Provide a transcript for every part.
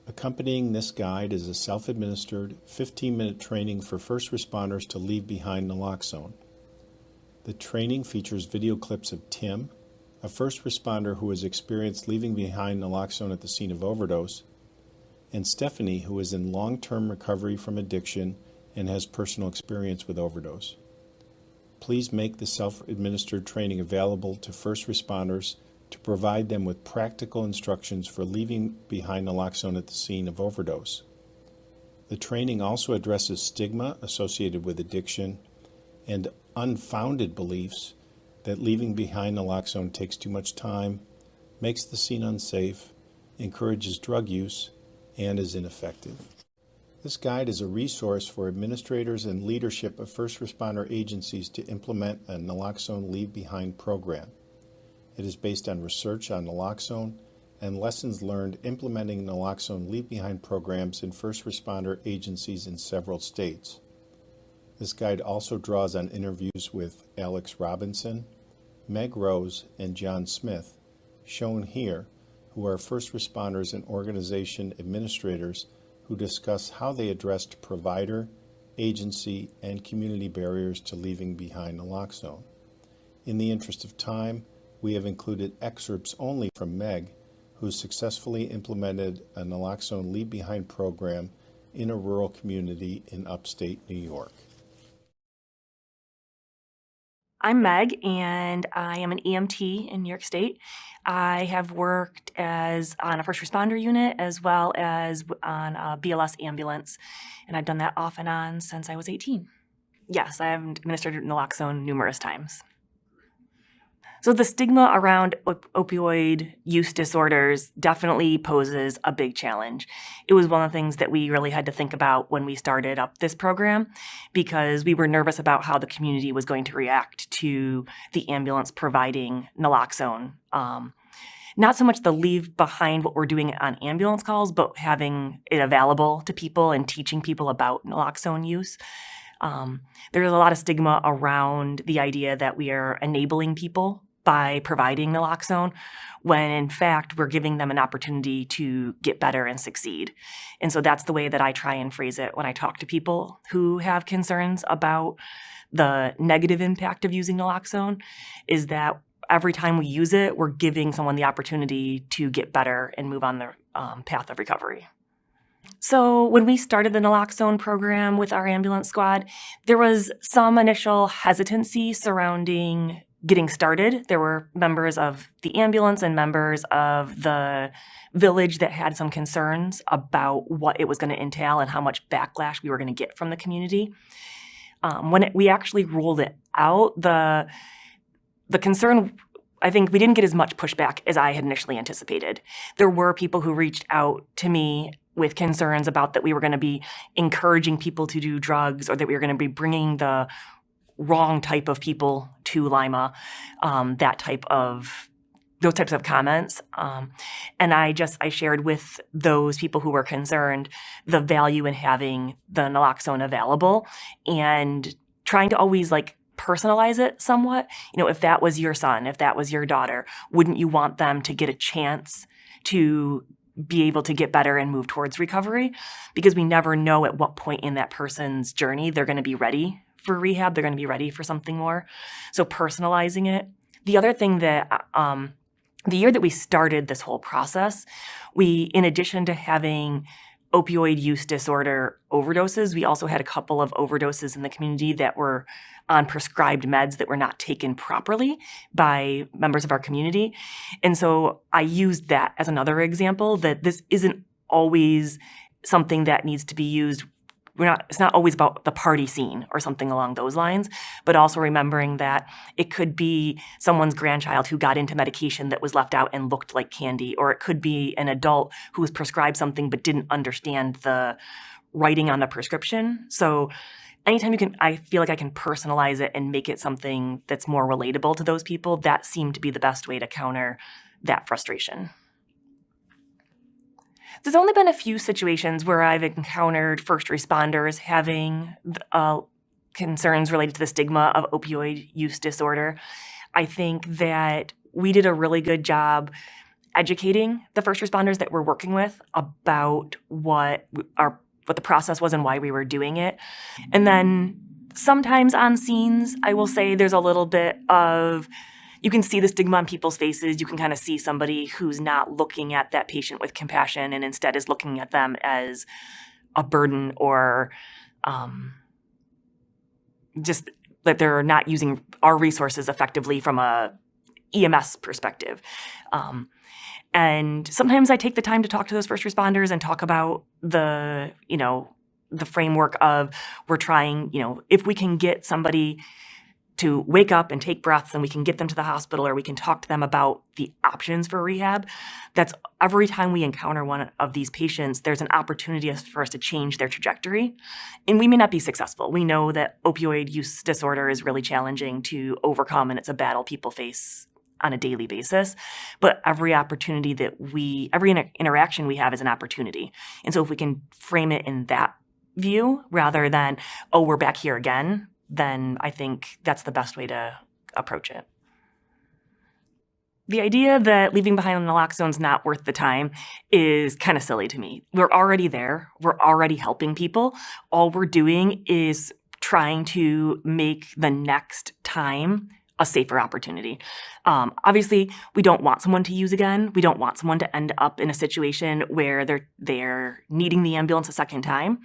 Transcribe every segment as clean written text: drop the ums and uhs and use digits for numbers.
Accompanying this guide is a self-administered 15-minute training for first responders to leave behind naloxone. The training features video clips of Tim, a first responder who has experienced leaving behind naloxone at the scene of overdose, and Stephanie, who is in long-term recovery from addiction and has personal experience with overdose. Please make the self-administered training available to first responders to provide them with practical instructions for leaving behind naloxone at the scene of overdose. The training also addresses stigma associated with addiction and unfounded beliefs that leaving behind naloxone takes too much time, makes the scene unsafe, encourages drug use, and is ineffective. This guide is a resource for administrators and leadership of first responder agencies to implement a naloxone leave behind program. It is based on research on naloxone and lessons learned implementing naloxone leave behind programs in first responder agencies in several states. This guide also draws on interviews with Alex Robinson, Meg Rose, and John Smith, shown here, who are first responders and organization administrators who discuss how they addressed provider, agency, and community barriers to leaving behind naloxone. In the interest of time, we have included excerpts only from Meg, who successfully implemented a naloxone leave behind program in a rural community in upstate New York. I'm Meg, and I am an EMT in New York State. I have worked on a first responder unit as well as on a BLS ambulance, and I've done that off and on since I was 18. Yes, I have administered naloxone numerous times. So the stigma around opioid use disorders definitely poses a big challenge. It was one of the things that we really had to think about when we started up this program, because we were nervous about how the community was going to react to the ambulance providing naloxone. Not so much the leave behind what we're doing on ambulance calls, but having it available to people and teaching people about naloxone use. There's a lot of stigma around the idea that we are enabling people by providing naloxone, when in fact we're giving them an opportunity to get better and succeed. And so that's the way that I try and phrase it when I talk to people who have concerns about the negative impact of using naloxone, is that every time we use it, we're giving someone the opportunity to get better and move on their path of recovery. So when we started the naloxone program with our ambulance squad, there was some initial hesitancy surrounding getting started. There were members of the ambulance and members of the village that had some concerns about what it was going to entail and how much backlash we were going to get from the community. When we actually rolled it out, the concern, I think we didn't get as much pushback as I had initially anticipated. There were people who reached out to me with concerns about that we were going to be encouraging people to do drugs, or that we were going to be bringing the wrong type of people to Lima, those types of comments. And I shared with those people who were concerned the value in having the naloxone available and trying to always personalize it somewhat. If that was your son, if that was your daughter, wouldn't you want them to get a chance to be able to get better and move towards recovery? Because we never know at what point in that person's journey they're going to be ready for rehab, they're going to be ready for something more. So personalizing it. The other thing that the year that we started this whole process, we, in addition to having opioid use disorder overdoses, we also had a couple of overdoses in the community that were on prescribed meds that were not taken properly by members of our community. And so I used that as another example that this isn't always something that needs to be used. It's not always about the party scene or something along those lines, but also remembering that it could be someone's grandchild who got into medication that was left out and looked like candy, or it could be an adult who was prescribed something but didn't understand the writing on the prescription. So anytime I feel like I can personalize it and make it something that's more relatable to those people, that seemed to be the best way to counter that frustration. There's only been a few situations where I've encountered first responders having concerns related to the stigma of opioid use disorder. I think that we did a really good job educating the first responders that we're working with about what the process was and why we were doing it. And then sometimes on scenes, I will say there's a little bit of, you can see the stigma on people's faces. You can kind of see somebody who's not looking at that patient with compassion and instead is looking at them as a burden or just that they're not using our resources effectively from a EMS perspective. And sometimes I take the time to talk to those first responders and talk about the framework of we're trying, if we can get somebody to wake up and take breaths and we can get them to the hospital or we can talk to them about the options for rehab. That's every time we encounter one of these patients, there's an opportunity for us to change their trajectory. And we may not be successful. We know that opioid use disorder is really challenging to overcome and it's a battle people face on a daily basis. But every opportunity every interaction we have is an opportunity. And so if we can frame it in that view rather than, oh, we're back here again, then I think that's the best way to approach it. The idea that leaving behind naloxone is not worth the time is kind of silly to me. We're already there. We're already helping people. All we're doing is trying to make the next time a safer opportunity. Obviously, we don't want someone to use again. We don't want someone to end up in a situation where they're needing the ambulance a second time.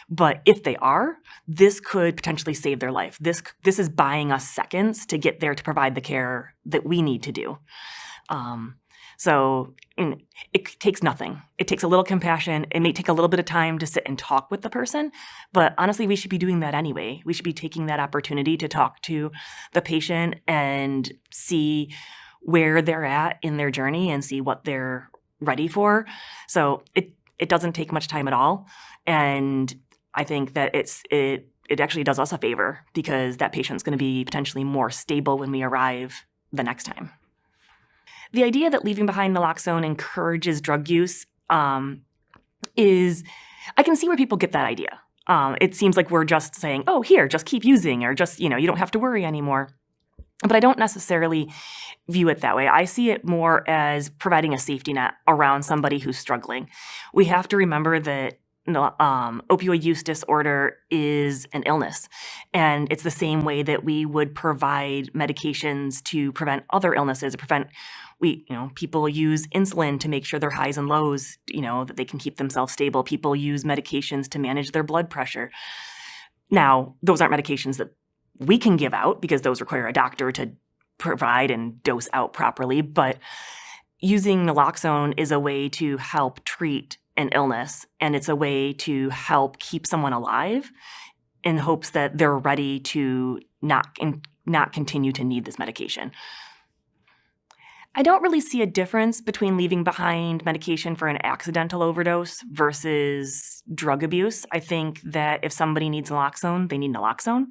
But if they are, this could potentially save their life. This is buying us seconds to get there to provide the care that we need to do. So it takes nothing. It takes a little compassion. It may take a little bit of time to sit and talk with the person, but honestly, we should be doing that anyway. We should be taking that opportunity to talk to the patient and see where they're at in their journey and see what they're ready for. So it doesn't take much time at all. And I think that it actually does us a favor because that patient's going to be potentially more stable when we arrive the next time. The idea that leaving behind naloxone encourages drug use is, I can see where people get that idea. It seems like we're just saying, oh, here, just keep using, or just, you don't have to worry anymore. But I don't necessarily view it that way. I see it more as providing a safety net around somebody who's struggling. We have to remember that opioid use disorder is an illness, and it's the same way that we would provide medications to prevent other illnesses. People use insulin to make sure their highs and lows, that they can keep themselves stable. People use medications to manage their blood pressure. Now, those aren't medications that we can give out because those require a doctor to provide and dose out properly. But using naloxone is a way to help treat an illness, and it's a way to help keep someone alive in hopes that they're ready to not continue to need this medication. I don't really see a difference between leaving behind medication for an accidental overdose versus drug abuse. I think that if somebody needs naloxone, they need naloxone.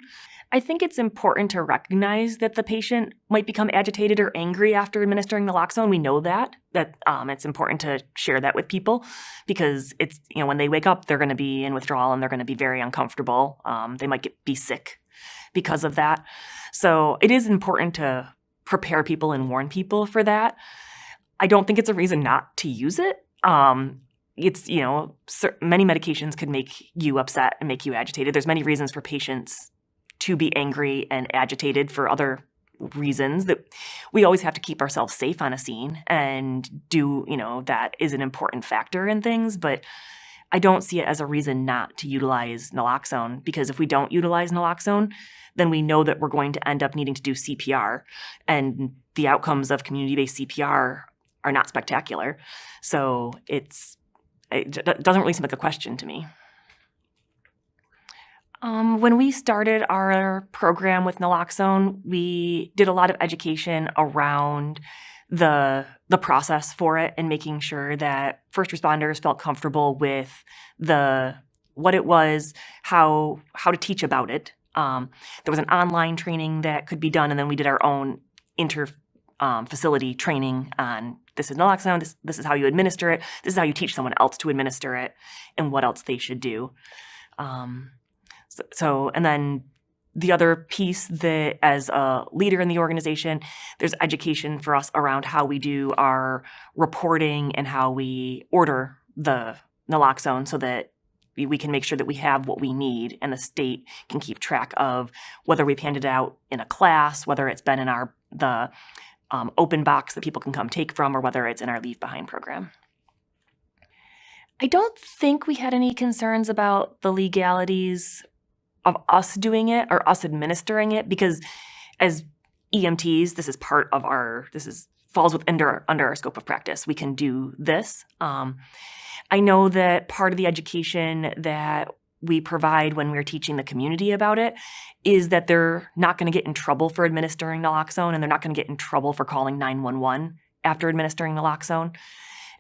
I think it's important to recognize that the patient might become agitated or angry after administering naloxone. We know that it's important to share that with people because it's, when they wake up, they're going to be in withdrawal and they're going to be very uncomfortable. They might be sick because of that. So it is important to prepare people and warn people for that. I don't think it's a reason not to use it. It's, many medications could make you upset and make you agitated. There's many reasons for patients to be angry and agitated for other reasons that we always have to keep ourselves safe on a scene and do, that is an important factor in things. But I don't see it as a reason not to utilize naloxone, because if we don't utilize naloxone, then we know that we're going to end up needing to do CPR, and the outcomes of community-based CPR are not spectacular. So it doesn't really seem like a question to me. When we started our program with naloxone, we did a lot of education around the process for it and making sure that first responders felt comfortable with what it was, how to teach about it. There was an online training that could be done, and then we did our own facility training on this is naloxone, this is how you administer it, this is how you teach someone else to administer it, and what else they should do. And then The other piece that, as a leader in the organization, there's education for us around how we do our reporting and how we order the naloxone so that we can make sure that we have what we need and the state can keep track of whether we've handed it out in a class, whether it's been in the open box that people can come take from, or whether it's in our Leave Behind program. I don't think we had any concerns about the legalities of us doing it or us administering it, because as EMTs, this is part of falls under our scope of practice. We can do this. I know that part of the education that we provide when we're teaching the community about it is that they're not going to get in trouble for administering naloxone, and they're not going to get in trouble for calling 911 after administering naloxone.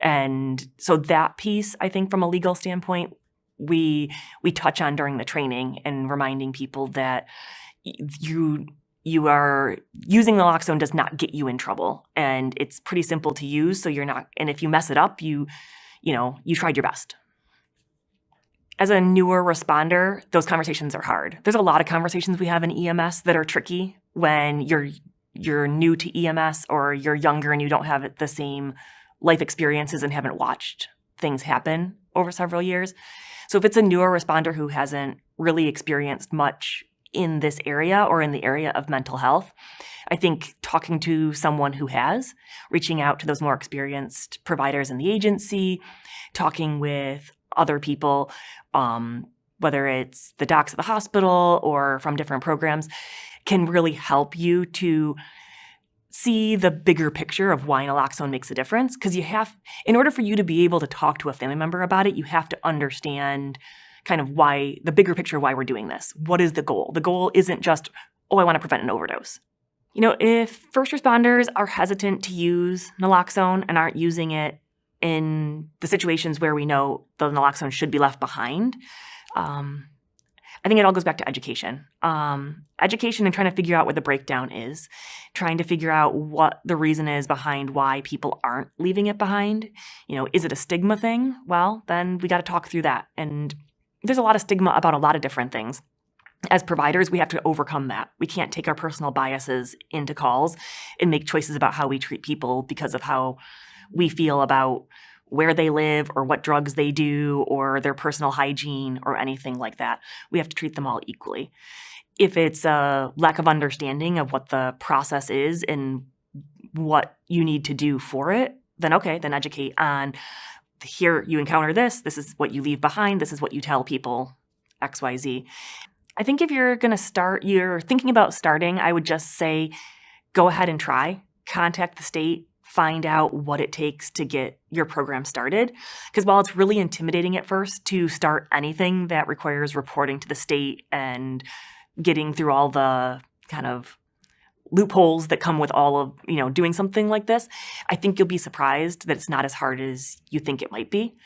And so that piece, I think from a legal standpoint, we touch on during the training and reminding people that you are using naloxone does not get you in trouble, and it's pretty simple to use. So you're not, and if you mess it up, you tried your best. As a newer responder, those conversations are hard. There's a lot of conversations we have in EMS that are tricky when you're new to EMS or you're younger and you don't have the same life experiences and haven't watched things happen over several years. So if it's a newer responder who hasn't really experienced much in this area or in the area of mental health, I think talking to someone who has, reaching out to those more experienced providers in the agency, talking with other people, whether it's the docs at the hospital or from different programs, can really help you to see the bigger picture of why naloxone makes a difference. Because in order for you to be able to talk to a family member about it, you have to understand kind of why, the bigger picture of why we're doing this. What is the goal? The goal isn't just, I want to prevent an overdose. If first responders are hesitant to use naloxone and aren't using it in the situations where we know the naloxone should be left behind, I think it all goes back to education. Education and trying to figure out what the breakdown is, trying to figure out what the reason is behind why people aren't leaving it behind. Is it a stigma thing? Well, then we got to talk through that. And there's a lot of stigma about a lot of different things. As providers, we have to overcome that. We can't take our personal biases into calls and make choices about how we treat people because of how we feel about where they live or what drugs they do or their personal hygiene or anything like that. We have to treat them all equally. If it's a lack of understanding of what the process is and what you need to do for it, then educate on, here you encounter this is what you leave behind, this is what you tell people, XYZ. I think if you're thinking about starting, I would just say, go ahead and try. Contact the state, find out what it takes to get your program started. Because while it's really intimidating at first to start anything that requires reporting to the state and getting through all the kind of loopholes that come with all of, doing something like this, I think you'll be surprised that it's not as hard as you think it might be.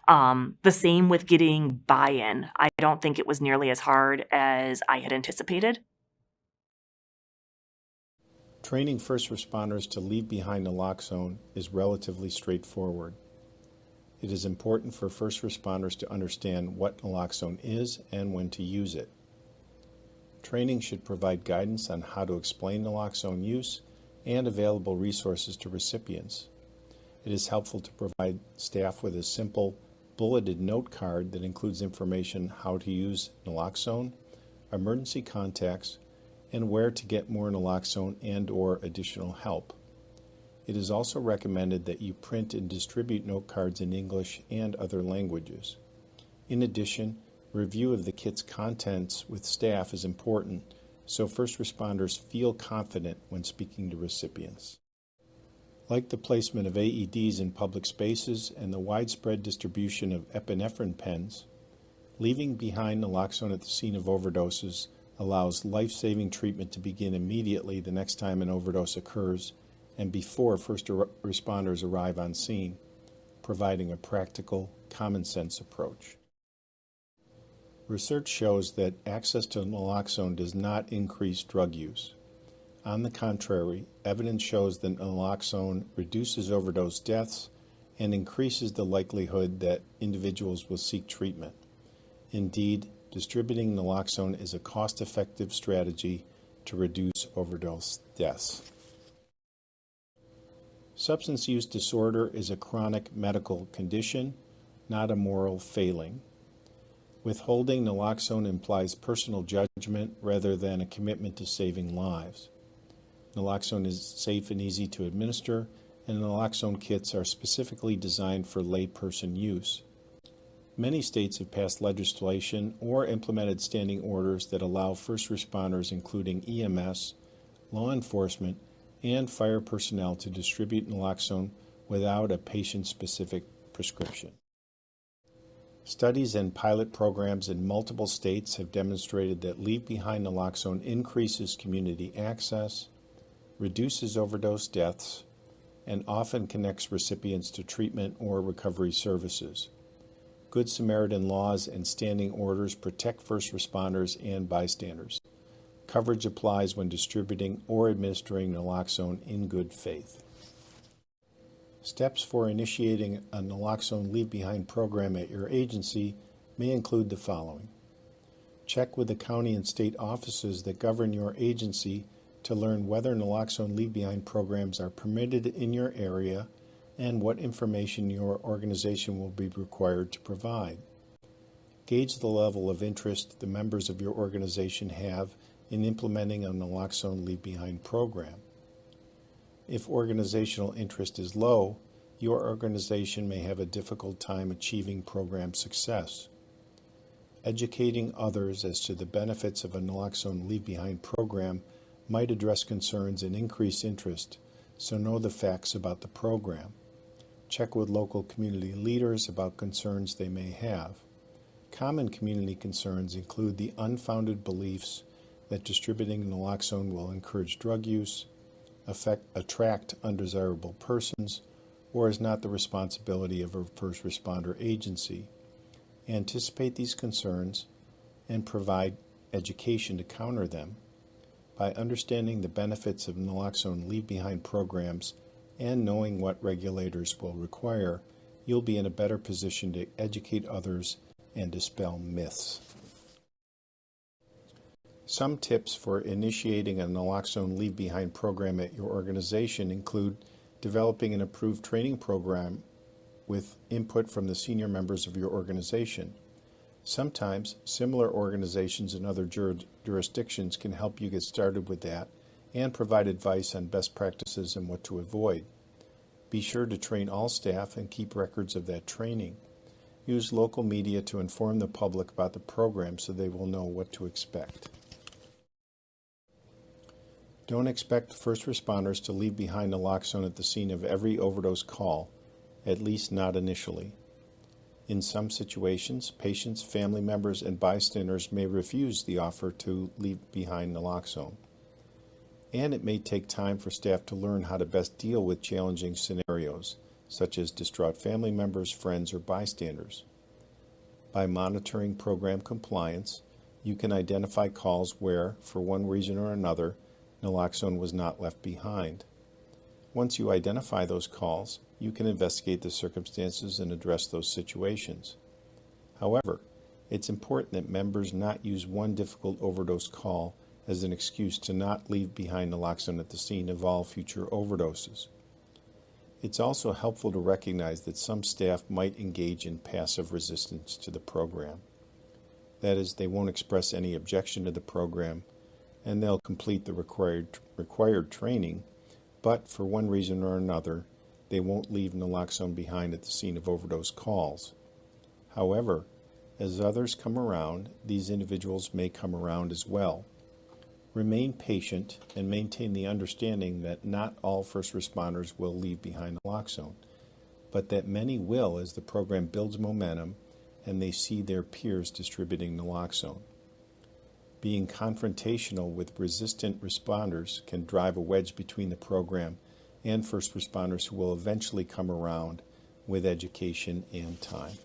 The same with getting buy-in. I don't think it was nearly as hard as I had anticipated. Training first responders to leave behind naloxone is relatively straightforward. It is important for first responders to understand what naloxone is and when to use it. Training should provide guidance on how to explain naloxone use and available resources to recipients. It is helpful to provide staff with a simple bulleted note card that includes information how to use naloxone, emergency contacts, and where to get more naloxone and/or additional help. It is also recommended that you print and distribute note cards in English and other languages. In addition, review of the kit's contents with staff is important so first responders feel confident when speaking to recipients. Like the placement of AEDs in public spaces and the widespread distribution of epinephrine pens, leaving behind naloxone at the scene of overdoses allows life-saving treatment to begin immediately the next time an overdose occurs and before first responders arrive on scene, providing a practical, common-sense approach. Research shows that access to naloxone does not increase drug use. On the contrary, evidence shows that naloxone reduces overdose deaths and increases the likelihood that individuals will seek treatment. Indeed, distributing naloxone is a cost-effective strategy to reduce overdose deaths. Substance use disorder is a chronic medical condition, not a moral failing. Withholding naloxone implies personal judgment rather than a commitment to saving lives. Naloxone is safe and easy to administer, and naloxone kits are specifically designed for layperson use. Many states have passed legislation or implemented standing orders that allow first responders, including EMS, law enforcement, and fire personnel, to distribute naloxone without a patient-specific prescription. Studies and pilot programs in multiple states have demonstrated that Leave Behind naloxone increases community access, reduces overdose deaths, and often connects recipients to treatment or recovery services. Good Samaritan laws and standing orders protect first responders and bystanders. Coverage applies when distributing or administering naloxone in good faith. Steps for initiating a naloxone Leave Behind program at your agency may include the following. Check with the county and state offices that govern your agency to learn whether naloxone Leave Behind programs are permitted in your area and what information your organization will be required to provide. Gauge the level of interest the members of your organization have in implementing a naloxone Leave Behind program. If organizational interest is low, your organization may have a difficult time achieving program success. Educating others as to the benefits of a naloxone Leave Behind program might address concerns and increase interest, so know the facts about the program. Check with local community leaders about concerns they may have. Common community concerns include the unfounded beliefs that distributing naloxone will encourage drug use, attract undesirable persons, or is not the responsibility of a first responder agency. Anticipate these concerns and provide education to counter them. By understanding the benefits of naloxone Leave Behind programs and knowing what regulators will require, you'll be in a better position to educate others and dispel myths. Some tips for initiating a naloxone Leave Behind program at your organization include developing an approved training program with input from the senior members of your organization. Sometimes similar organizations in other jurisdictions can help you get started with that and provide advice on best practices and what to avoid. Be sure to train all staff and keep records of that training. Use local media to inform the public about the program so they will know what to expect. Don't expect first responders to leave behind naloxone at the scene of every overdose call, at least not initially. In some situations, patients, family members, and bystanders may refuse the offer to leave behind naloxone. And it may take time for staff to learn how to best deal with challenging scenarios, such as distraught family members, friends, or bystanders. By monitoring program compliance, you can identify calls where, for one reason or another, naloxone was not left behind. Once you identify those calls, you can investigate the circumstances and address those situations. However, it's important that members not use one difficult overdose call as an excuse to not leave behind naloxone at the scene of all future overdoses. It's also helpful to recognize that some staff might engage in passive resistance to the program. That is, they won't express any objection to the program, and they'll complete the required training, but for one reason or another, they won't leave naloxone behind at the scene of overdose calls. However, as others come around, these individuals may come around as well. Remain patient and maintain the understanding that not all first responders will leave behind naloxone, but that many will as the program builds momentum and they see their peers distributing naloxone. Being confrontational with resistant responders can drive a wedge between the program and first responders who will eventually come around with education and time.